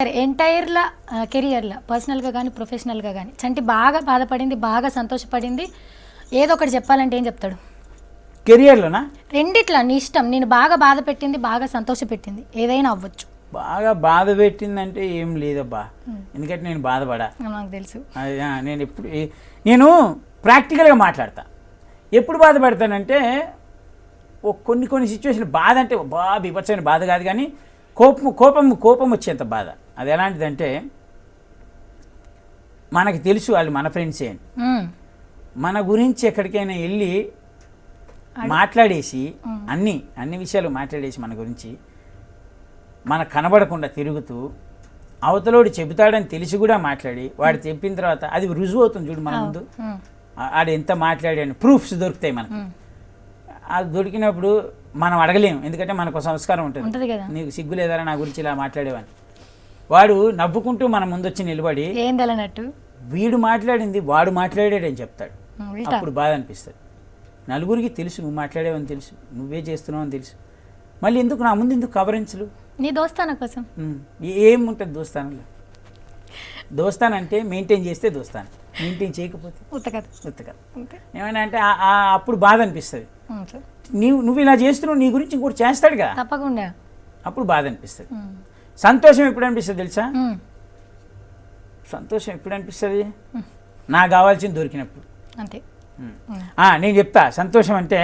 ఎంటైర్ల కెరియర్లో పర్సనల్గా కానీ ప్రొఫెషనల్గా కానీ చంటి బాగా బాధపడింది, బాగా సంతోషపడింది, ఏదో ఒకటి చెప్పాలంటే ఏం చెప్తాడు? కెరియర్లోనా? రెండిట్లా నీ ఇష్టం. నేను బాగా బాధ పెట్టింది, బాగా సంతోష పెట్టింది, ఏదైనా అవ్వచ్చు. బాగా బాధ పెట్టిందంటే ఏం లేదబ్బా, ఎందుకంటే నేను బాధపడా, నాకు తెలుసు. నేను ప్రాక్టికల్గా మాట్లాడతా. ఎప్పుడు బాధపడతానంటే కొన్ని సిచ్యువేషన్ బాధ అంటే బీభత్సమైన బాధ కాదు, కానీ కోపం వచ్చేంత బాధ. అది ఎలాంటిదంటే మనకు తెలుసు వాళ్ళు మన ఫ్రెండ్సే అని, మన గురించి ఎక్కడికైనా వెళ్ళి మాట్లాడేసి అన్ని విషయాలు మాట్లాడేసి మన గురించి మనకు కనబడకుండా తిరుగుతూ అవతలోడు చెబుతాడని తెలిసి కూడా మాట్లాడి వాడు చెప్పిన తర్వాత అది రుజువు అవుతుంది చూడు మన ముందు. ఆడు ఎంత మాట్లాడాను ప్రూఫ్స్ దొరుకుతాయి మనకు. అది దొరికినప్పుడు మనం అడగలేము, ఎందుకంటే మనకు సంస్కారం ఉంటుంది. నీకు సిగ్గు లేదరా నా గురించి ఇలా మాట్లాడేవని. వాడు నవ్వుకుంటూ మన ముందు వచ్చి నిలబడి ఏందన్నట్టు వీడు మాట్లాడింది వాడు మాట్లాడాడని చెప్తాడు. అప్పుడు బాధ అనిపిస్తుంది. నలుగురికి తెలుసు నువ్వు మాట్లాడేవని తెలుసు, నువ్వే చేస్తున్నావు అని తెలుసు, మళ్ళీ ఎందుకు నా ముందు ఎందుకు కవరించలు? నీ దోస్తాన కోసం ఏముంటుంది దోస్తానంలో? దోస్తానంటే మెయింటైన్ చేస్తే దోస్తాను, మెయింటైన్ చేయకపోతే ఉత్తకథ. ఏమైనా అంటే అప్పుడు బాధ అనిపిస్తుంది. నువ్వు ఇలా చేస్తున్నావు, నీ గురించి ఇంకోటి చేస్తాడు కదా, తప్పకుండా అప్పుడు బాధ అనిపిస్తుంది. సంతోషం ఎప్పుడు అనిపిస్తుంది తెలుసా? సంతోషం ఎప్పుడు అనిపిస్తుంది? నాకు కావాల్సింది దొరికినప్పుడు. అంతే. నేను చెప్తా సంతోషం అంటే,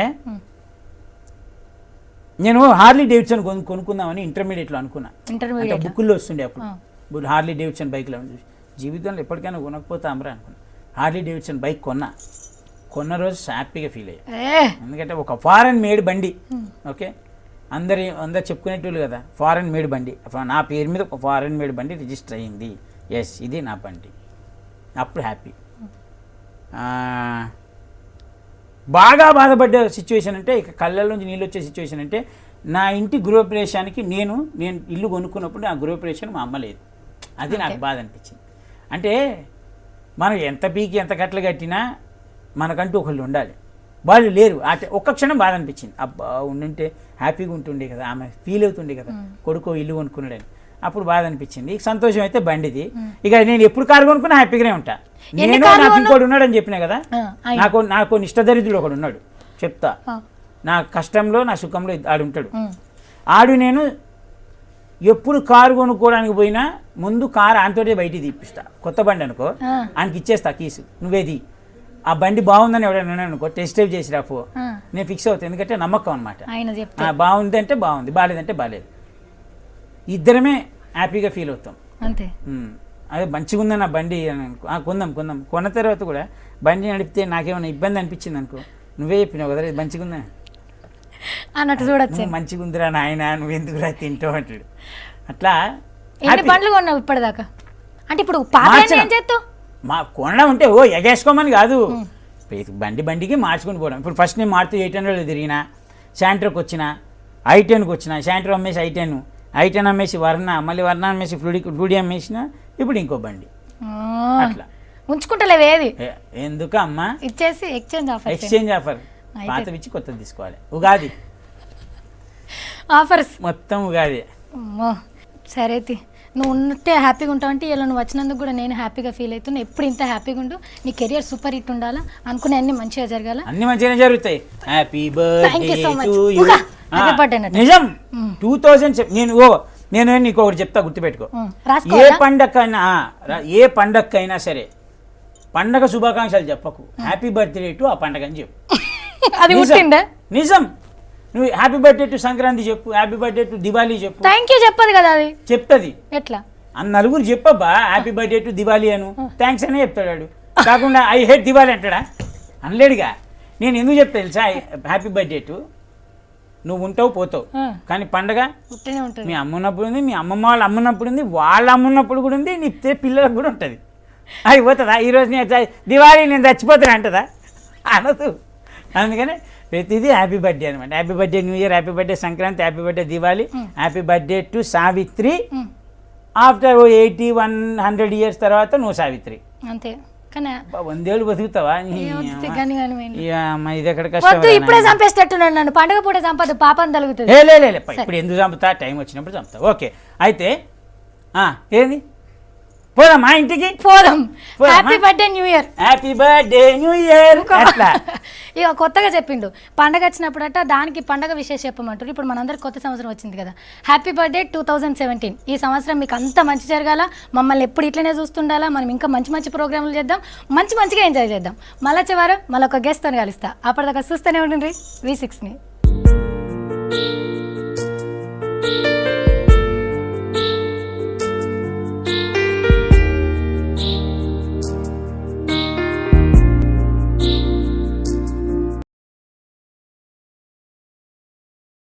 నేను హార్లీ డేవిడ్సన్ కొనుక్కుందామని ఇంటర్మీడియట్లో అనుకున్నా. అంటే బుక్కుల్లో వస్తుండే అప్పుడు హార్లీ డేవిడ్సన్ బైక్లో జీవితంలో ఎప్పటికైనా కొనకపోతామరా అనుకున్నా. హార్లీ డేవిడ్సన్ బైక్ కొన్న రోజు హ్యాపీగా ఫీల్ అయ్యా, ఎందుకంటే ఒక ఫారెన్ మేడ్ బండి. ఓకే, అందరు చెప్పుకునేటోళ్ళు కదా ఫారెన్ మేడ్ బండి, నా పేరు మీద ఒక ఫారెన్ మేడ్ బండి రిజిస్టర్ అయ్యింది, ఎస్ ఇది నా బండి. అప్పుడు హ్యాపీ. బాగా బాధపడ్డ సిచ్యువేషన్ అంటే, ఇక కళ్ళల్లోంచి నీళ్ళు వచ్చే సిచ్యువేషన్ అంటే, నా ఇంటి గృహప్రవేశానికి నేను ఇల్లు కొనుక్కున్నప్పుడు నా గృహప్రవేశం మా అమ్మ లేదు. అది నాకు బాధ అనిపించింది. అంటే మనం ఎంత పీకి ఎంత కట్టలు కట్టినా మనకంటూ ఒకళ్ళు ఉండాలి, వాళ్ళు లేరు. ఒక్క క్షణం బాధ అనిపించింది. అబ్బా ఉండుంటే హ్యాపీగా ఉంటుండే కదా, ఆమె ఫీల్ అవుతుండే కదా కొడుకో ఇల్లు కొనుక్కున్నాడని. అప్పుడు బాధ అనిపించింది. ఇక సంతోషం అయితే బండిది. ఇక నేను ఎప్పుడు కారు కొనుక్కున్నా హ్యాపీగానే ఉంటా. నేను నాకు ఇంకోటి ఉన్నాడని చెప్పినా కదా, నాకు నిష్టదరిద్రుడు ఒకడు ఉన్నాడు, చెప్తా. నా కష్టంలో నా సుఖంలో ఆడు ఉంటాడు. నేను ఎప్పుడు కారు కొనుక్కోవడానికి పోయినా ముందు కారు ఆయనతోటే బయటికి తీపిస్తా. కొత్త బండి అనుకో, ఆయనకి ఇచ్చేస్తా కీసు, నువ్వేది ఆ బండి బాగుందని ఎవడైనా అనుకో టెస్ట్ డ్రైవ్ చేసి రాపో, నేను ఫిక్స్ అవుతాను. ఎందుకంటే నమ్మకం అనమాట. బాగుంది అంటే బాగుంది, బాగాలేదంటే బాగాలేదు. ఇద్దరమే హ్యాపీగా ఫీల్ అవుతాం. అంతే. అదే మంచిగా ఉందని ఆ బండి కొందాం. కొన్న తర్వాత కూడా బండి నడిపితే నాకేమైనా ఇబ్బంది అనిపించింది అనుకో, నువ్వే చెప్పినావు కదా మంచిగా ఉందని అన్నట్టు చూడొచ్చు. మంచిగా ఉందిరా నాయన, నువ్వు ఎందుకురా తింటావు అంటాడు. అట్లా పండ్లు కొన్నావు ఇప్పటిదాకా అంటే ఇప్పుడు కొనడం ఉంటే ఎగేసుకోమని కాదు, బండికి మార్చుకుని పోవడం. ఇప్పుడు ఫస్ట్ నేను మారుతూ 800 తిరిగిన, శాంట్రోకి వచ్చిన, I10కి వచ్చిన, శాంట్రో అమ్మేసి I10 అమ్మేసి వర్ణ, మళ్ళీ వర్ణ అమ్మేసి ఫ్లూడి అమ్మేసిన, ఇప్పుడు ఇంకో బండి. అట్లా ఉంచుకుంటలేవు ఏది ఎందుకు అమ్మా, ఇచ్చేసి ఎక్స్చేంజ్ ఆఫర్ పాతవి ఇచ్చి కొత్తది తీసుకోవాలి. ఉగాది ఆఫర్స్ మొత్తం ఉగాది. సరే నువ్వు ఉన్నట్టే హ్యాపీగా ఉంటావు అంటే ఇలా నువ్వు వచ్చినందుకు కూడా నేను హ్యాపీగా ఫీల్ అవుతున్నా. ఎప్పుడు ఇంత హ్యాపీగా ఉండు, నీ కెరియర్ సూపర్ హిట్ ఉండాలా, అనుకునే అన్ని మంచిగా జరగాల, అన్ని మంచిగానే జరుగుతాయి. Happy birthday to you. నిజం 2007 నేను నీకు ఒకటి చెప్తా, గుర్తుపెట్టుకో. ఏ పండక్కైనా సరే పండగ శుభాకాంక్షలు చెప్పకు, హ్యాపీ బర్త్డే టు ఆ పండగ అని చెప్పు. అది నిజం. నువ్వు హ్యాపీ బర్త్డే టు సంక్రాంతి చెప్పు, హ్యాపీ బర్త్డే టు దివాళీ చెప్పు. థ్యాంక్ యూ చెప్పదు కదా, అది చెప్తుంది. ఎట్లా నలుగురు చెప్పబ్బా, happy birthday to Diwali Anu, thanks అనే చెప్తాడు. కాకుండా ఐ హేట్ దివాళీ అంటాడా? అనలేడుగా. నేను ఎందుకు చెప్తా తెలుసా, హ్యాపీ బర్త్డే టు నువ్వు ఉంటావు పోతావు, కానీ పండగ మీ అమ్మ ఉన్నప్పుడు ఉంది, మీ అమ్మమ్మ వాళ్ళు అమ్మున్నప్పుడు ఉంది, వాళ్ళ అమ్మున్నప్పుడు కూడా ఉంది, నీ పిల్లలకు కూడా ఉంటుంది. అది పోతుందా ఈరోజు నేను దివాళీ నేను చచ్చిపోతాను అంటదా? అనదు. అందుకని ప్రతిదీ హ్యాపీ బర్త్డే అనమాట. Happy birthday new year, happy birthday Sankranti, happy birthday Diwali, happy birthday to Savitri. After 80-100 years తర్వాత నువ్వు సావిత్రి. అంతే. 100 ఏళ్ళు బతుకుతావా? ఇది ఎక్కడ కష్టం. ఇప్పుడే చంపేసేటట్టున్నాడు నన్ను, పండుగ పూట చంపదు, పాపం తలుగుతుంది. ఇప్పుడు ఎందుకు చంపుతా, టైం వచ్చినప్పుడు చంపుతా. ఓకే, అయితే ఏది పోదాం మా ఇంటికి పోదాం. పోదామా? Happy birthday new year. Happy birthday new year అట్లా ఇక కొత్తగా చెప్పిండు పండగ వచ్చినప్పుడట దానికి పండగ విశేష చెప్పమంటారు. ఇప్పుడు మనందరికి కొత్త సంవత్సరం వచ్చింది కదా, హ్యాపీ బర్త్డే 2017. ఈ సంవత్సరం మీకు అంత మంచి జరగాల, మమ్మల్ని ఎప్పుడు ఇట్లనే చూస్తుండాలా, మనం ఇంకా మంచి మంచి ప్రోగ్రాంలు చేద్దాం, మంచిగా ఎంజాయ్ చేద్దాం. మళ్ళీ వచ్చేవారు మళ్ళీ ఒక గెస్ట్తో కలుస్తా. అప్పటిదాకా చూస్తూనే ఉండండి V6ని.